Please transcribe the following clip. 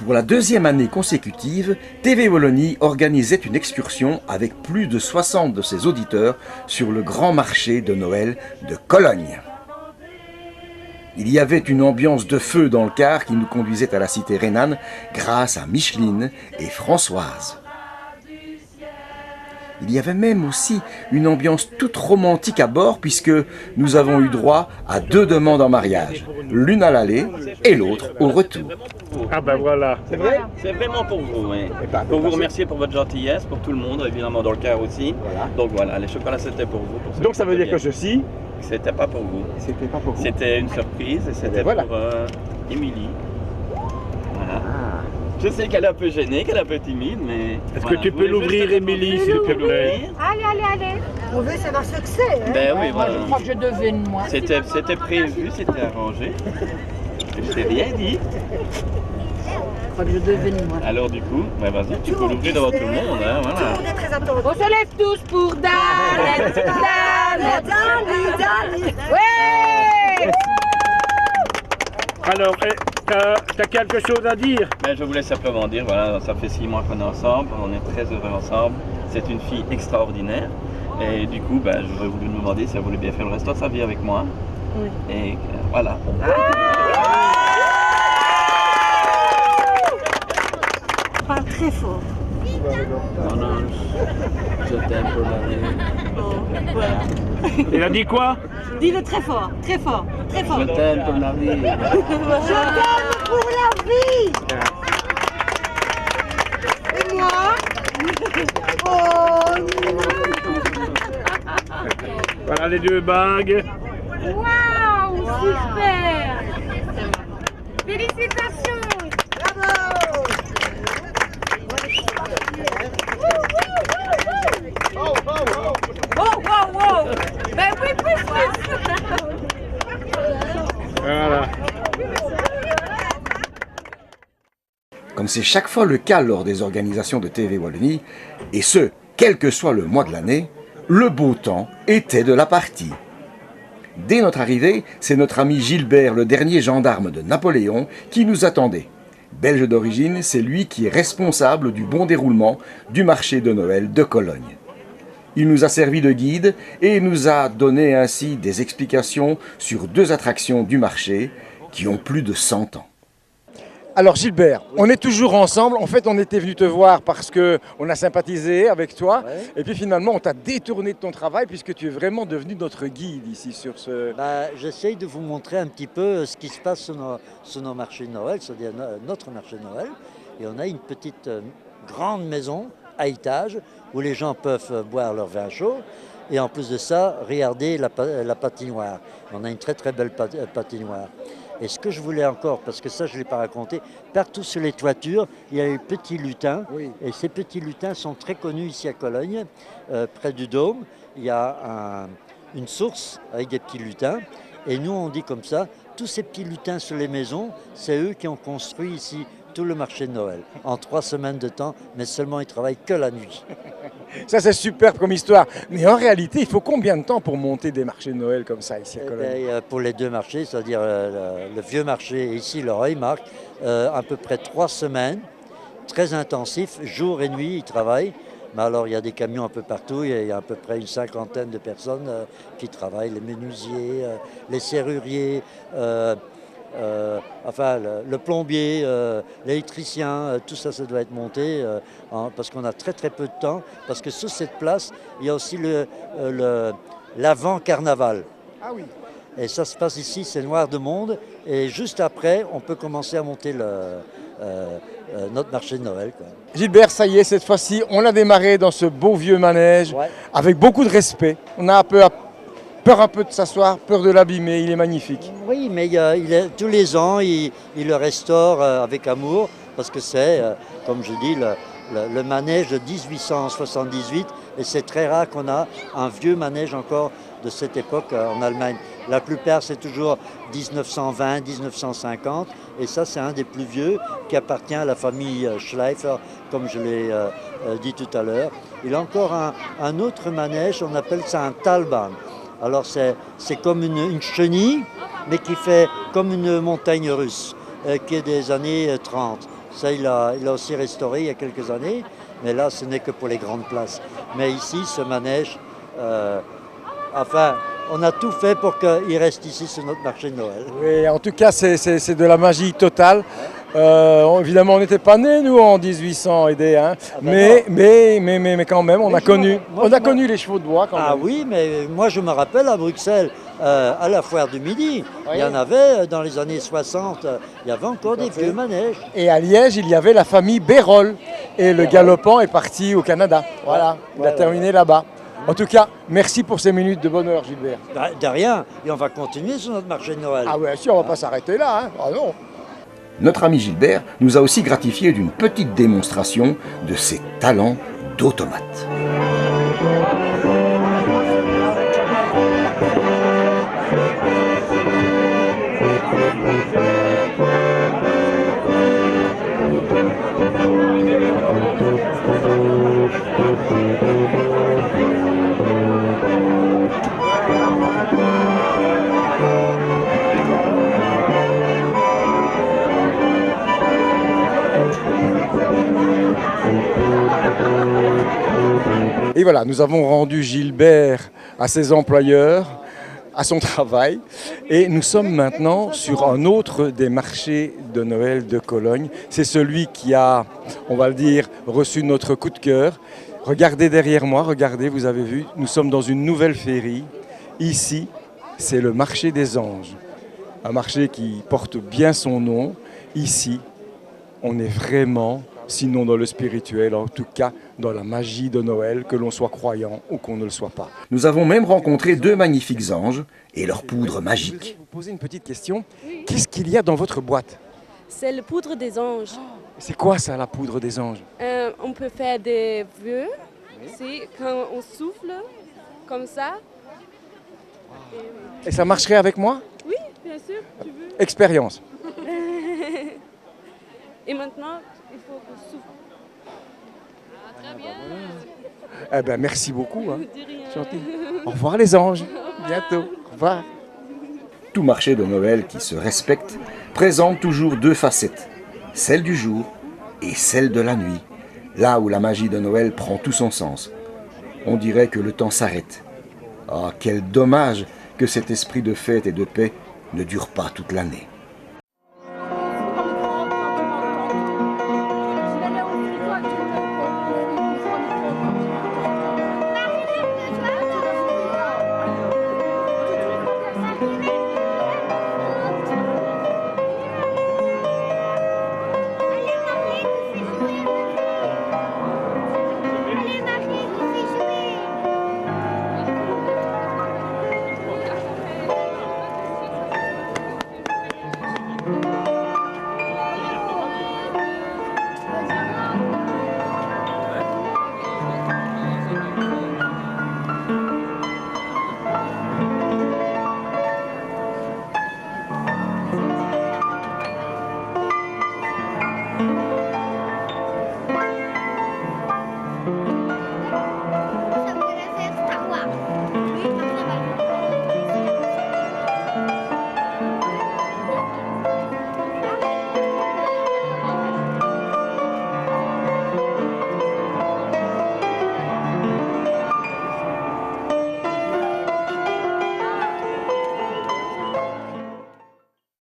Pour la deuxième année consécutive, TV Wallonie organisait une excursion avec plus de 60 de ses auditeurs sur le grand marché de Noël de Cologne. Il y avait une ambiance de feu dans le car qui nous conduisait à la cité rhénane grâce à Micheline et Françoise. Il y avait même aussi une ambiance toute romantique à bord puisque nous avons eu droit à 2 demandes en mariage, l'une à l'aller et l'autre au retour. Ah ben voilà. C'est vrai? C'est vraiment pour vous, oui. Pour vous remercier pour votre gentillesse, pour tout le monde, évidemment dans le cœur aussi. Voilà. Donc voilà, les chocolats c'était pour vous. Pour donc ça veut dire que ceci, c'était pas pour vous. C'était pas pour vous. C'était une surprise et c'était voilà. pour Émilie. Voilà. Je sais qu'elle est un peu gênée, qu'elle est un peu timide, mais... Est-ce que tu peux l'ouvrir, Émilie, s'il te plaît? Allez. On veut savoir ce que c'est. Hein? Ben oui, voilà. Je crois que je devine, moi. C'était prévu, c'était arrangé. Je t'ai rien dit. Je crois que je devine, moi. Alors du coup, ben vas-y, tu peux l'ouvrir devant tout le monde, hein, voilà. Tout le monde est très attentif. On se lève tous pour Danette. Ouais. Alors, t'as quelque chose à dire? Ben, je voulais simplement dire, voilà, ça fait 6 mois qu'on est ensemble, on est très heureux ensemble. C'est une fille extraordinaire. Et du coup, ben, j'aurais voulu nous demander si elle voulait bien faire le reste de sa vie avec moi. Oui. Et voilà. Parle très fort. Non, je t'aime pour la vie. Bon, voilà. Il a dit quoi? Dis-le très fort, très fort, très fort. Je t'aime pour la vie. Je t'aime pour la vie. Et moi? Oh Voilà les 2 bagues. Waouh, super. Félicitations. Bravo. Oh. Ben oui. Voilà. Comme c'est chaque fois le cas lors des organisations de TV Wallonie, et ce, quel que soit le mois de l'année, le beau temps était de la partie. Dès notre arrivée, c'est notre ami Gilbert, le dernier gendarme de Napoléon, qui nous attendait. Belge d'origine, c'est lui qui est responsable du bon déroulement du marché de Noël de Cologne. Il nous a servi de guide et nous a donné ainsi des explications sur 2 attractions du marché qui ont plus de 100 ans. Alors Gilbert, on est toujours ensemble. En fait, on était venu te voir parce qu'on a sympathisé avec toi. Ouais. Et puis finalement, on t'a détourné de ton travail puisque tu es vraiment devenu notre guide ici sur ce... J'essaye de vous montrer un petit peu ce qui se passe sur nos marchés de Noël, c'est-à-dire notre marché de Noël. Et on a une petite grande maison à étage où les gens peuvent boire leur vin chaud. Et en plus de ça, regarder la patinoire. On a une très très belle patinoire. Et ce que je voulais encore, parce que ça je ne l'ai pas raconté, partout sur les toitures, il y a les petits lutins. Oui. Et ces petits lutins sont très connus ici à Cologne, près du Dôme. Il y a une source avec des petits lutins. Et nous on dit comme ça, tous ces petits lutins sur les maisons, c'est eux qui ont construit ici tout le marché de Noël. En 3 semaines de temps, mais seulement ils travaillent que la nuit. Ça c'est superbe comme histoire. Mais en réalité, il faut combien de temps pour monter des marchés de Noël comme ça ici à Cologne? Pour les 2 marchés, c'est-à-dire le vieux marché et ici le Heumarkt, à peu près 3 semaines, très intensif, jour et nuit, ils travaillent. Mais alors il y a des camions un peu partout, il y a à peu près une 50aine de personnes qui travaillent, les menuisiers, les serruriers, le plombier, l'électricien, tout ça, ça doit être monté parce qu'on a très très peu de temps, parce que sur cette place, il y a aussi l'avant-carnaval. Ah oui. Et ça se passe ici, c'est noir de monde, et juste après, on peut commencer à monter notre marché de Noël, quoi. Gilbert, ça y est, cette fois-ci, on a démarré dans ce beau vieux manège, ouais, avec beaucoup de respect. On a peur un peu de s'asseoir, peur de l'abîmer, il est magnifique. Oui, mais tous les ans, il le restaure avec amour, parce que c'est, comme je dis, le manège de 1878, et c'est très rare qu'on a un vieux manège encore de cette époque en Allemagne. La plupart, c'est toujours 1920, 1950, et ça, c'est un des plus vieux qui appartient à la famille Schleifer, comme je l'ai dit tout à l'heure. Il y a encore un autre manège, on appelle ça un Talbahn. Alors, c'est comme une chenille, mais qui fait comme une montagne russe, qui est des années 30. Ça, il a aussi restauré il y a quelques années, mais là, ce n'est que pour les grandes places. Mais ici, ce manège, enfin, on a tout fait pour qu'il reste ici sur notre marché de Noël. Oui, en tout cas, c'est de la magie totale. Évidemment, on n'était pas nés, nous, en 1800, aidés, hein. Mais quand même, on a connu les chevaux de bois. Quand Ah même. oui, mais moi, je me rappelle à Bruxelles, à la foire du Midi, il y en avait dans les années 60, il y avait encore des vieux manèges. Et à Liège, il y avait la famille Bérol. Et le galopant est parti au Canada. Voilà, il a terminé là-bas. En tout cas, merci pour ces minutes de bonheur, Gilbert. De rien, et on va continuer sur notre marché de Noël. Ah ouais, si, on va pas s'arrêter là, hein. Ah non. Notre ami Gilbert nous a aussi gratifié d'une petite démonstration de ses talents d'automate. Et voilà, nous avons rendu Gilbert à ses employeurs, à son travail. Et nous sommes maintenant sur un autre des marchés de Noël de Cologne. C'est celui qui a, on va le dire, reçu notre coup de cœur. Regardez derrière moi, regardez, vous avez vu, nous sommes dans une nouvelle féerie. Ici, c'est le marché des anges. Un marché qui porte bien son nom. Ici, on est vraiment, sinon dans le spirituel, en tout cas dans la magie de Noël, que l'on soit croyant ou qu'on ne le soit pas. Nous avons même rencontré deux magnifiques anges et leur poudre magique. Je vais vous poser une petite question. Qu'est-ce qu'il y a dans votre boîte? C'est la poudre des anges. C'est quoi ça, la poudre des anges? On peut faire des vœux. C'est quand on souffle comme ça. Et ça marcherait avec moi? Oui, bien sûr, tu veux. Expérience. Et maintenant, il faut qu'on souffle. Très bien. Eh ben, merci beaucoup. Hein. De rien. Gentil. Au revoir les anges. Bientôt. Au revoir. Tout marché de Noël qui se respecte présente toujours deux facettes, celle du jour et celle de la nuit, là où la magie de Noël prend tout son sens. On dirait que le temps s'arrête. Ah, quel dommage que cet esprit de fête et de paix ne dure pas toute l'année.